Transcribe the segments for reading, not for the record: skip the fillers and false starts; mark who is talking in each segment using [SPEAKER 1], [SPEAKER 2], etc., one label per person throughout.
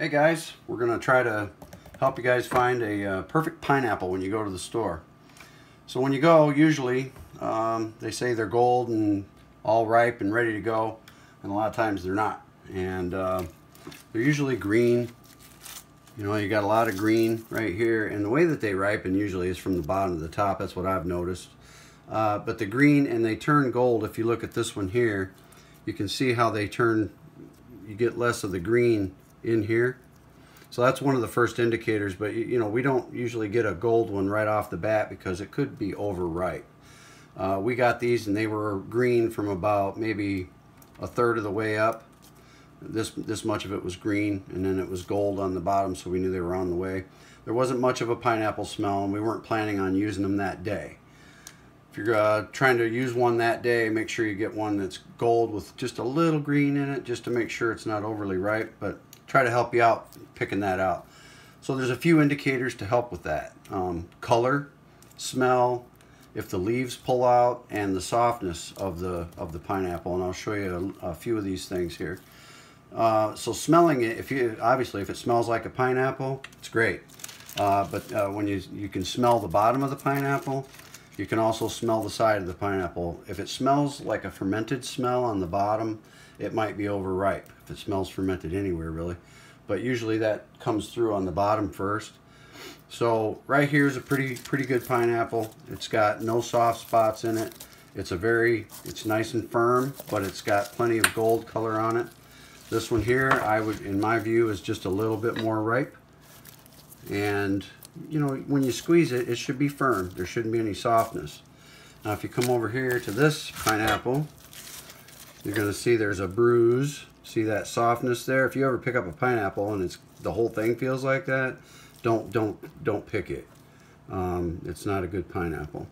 [SPEAKER 1] Hey guys, we're going to try to help you guys find a perfect pineapple when you go to the store. So when you go, usually they say they're gold and all ripe and ready to go, and a lot of times they're not. And they're usually green. You know, you got a lot of green right here, and the way that they ripen usually is from the bottom to the top. That's what I've noticed. But the green, and they turn gold. If you look at this one here, you can see how they turn, you get less of the green in here. So that's one of the first indicators, but you know, we don't usually get a gold one right off the bat because it could be overripe. We got these and they were green from about maybe a third of the way up. This much of it was green, and then it was gold on the bottom, so we knew they were on the way. There wasn't much of a pineapple smell, and we weren't planning on using them that day. If you're trying to use one that day, make sure you get one that's gold with just a little green in it, just to make sure it's not overly ripe, but try to help you out picking that out. So there's a few indicators to help with that. Color, smell, if the leaves pull out, and the softness of the pineapple, and I'll show you a few of these things here. So smelling it, obviously if it smells like a pineapple, it's great. But when you can smell the bottom of the pineapple, you can also smell the side of the pineapple. If it smells like a fermented smell on the bottom, it might be overripe. If it smells fermented anywhere, really. But usually that comes through on the bottom first. So right here is a pretty good pineapple. It's got no soft spots in it. It's nice and firm, but it's got plenty of gold color on it. This one here, in my view, is just a little bit more ripe. And you know, when you squeeze it, it should be firm. There shouldn't be any softness. Now if you come over here to this pineapple, you're going to see there's a bruise. See that softness there? If you ever pick up a pineapple and the whole thing feels like that, don't pick it. It's not a good pineapple.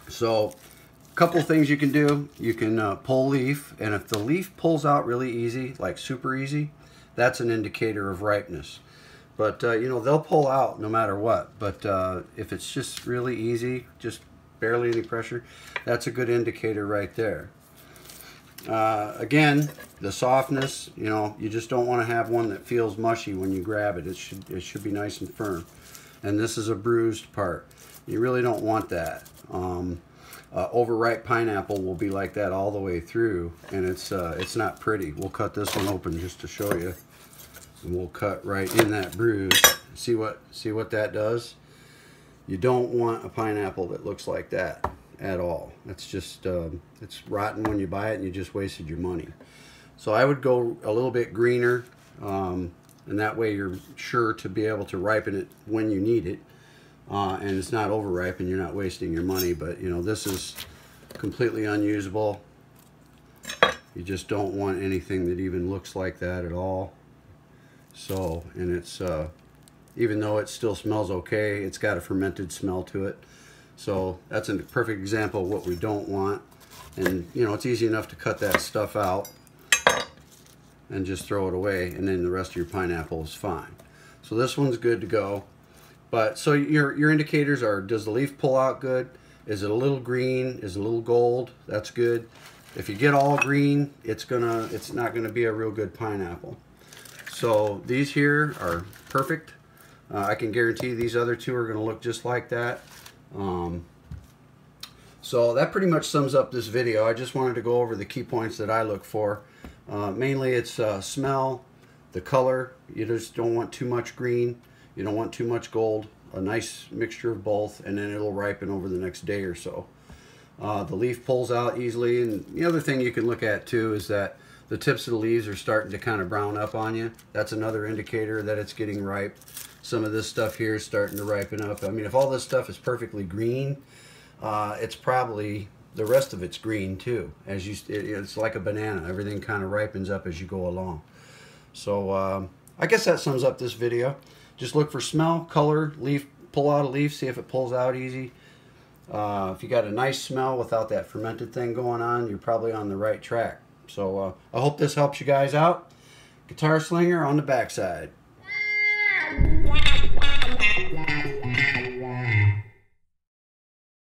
[SPEAKER 1] So a couple things you can do. You can pull leaf, and if the leaf pulls out really easy, like super easy, that's an indicator of ripeness. But you know, they'll pull out no matter what. But if it's just really easy, just barely any pressure, that's a good indicator right there. Again, the softness, you know, you just don't want to have one that feels mushy when you grab it. It should be nice and firm. And this is a bruised part. You really don't want that. Overripe pineapple will be like that all the way through, and it's not pretty. We'll cut this one open just to show you. And we'll cut right in that bruise. See what that does? You don't want a pineapple that looks like that at all. That's just it's rotten when you buy it, and you just wasted your money. So I would go a little bit greener, and that way you're sure to be able to ripen it when you need it, and it's not overripe and you're not wasting your money. But you know, this is completely unusable. You just don't want anything that even looks like that at all. So, and it's even though it still smells okay, it's got a fermented smell to it. So that's a perfect example of what we don't want. And you know, it's easy enough to cut that stuff out and just throw it away, and then the rest of your pineapple is fine. So this one's good to go. But so your indicators are: does the leaf pull out good? Is it a little green? Is it a little gold? That's good. If you get all green, it's not gonna be a real good pineapple. So these here are perfect. I can guarantee these other two are going to look just like that. So that pretty much sums up this video. I just wanted to go over the key points that I look for. Mainly it's smell, the color. You just don't want too much green. You don't want too much gold. A nice mixture of both, and then it'll ripen over the next day or so. The leaf pulls out easily, and the other thing you can look at too is that the tips of the leaves are starting to kind of brown up on you. That's another indicator that it's getting ripe. Some of this stuff here is starting to ripen up. I mean, if all this stuff is perfectly green, it's probably, the rest of it's green too. It's like a banana. Everything kind of ripens up as you go along. So I guess that sums up this video. Just look for smell, color, leaf, pull out a leaf, see if it pulls out easy. If you got a nice smell without that fermented thing going on, you're probably on the right track. So I hope this helps you guys out. Guitar Slinger on the backside.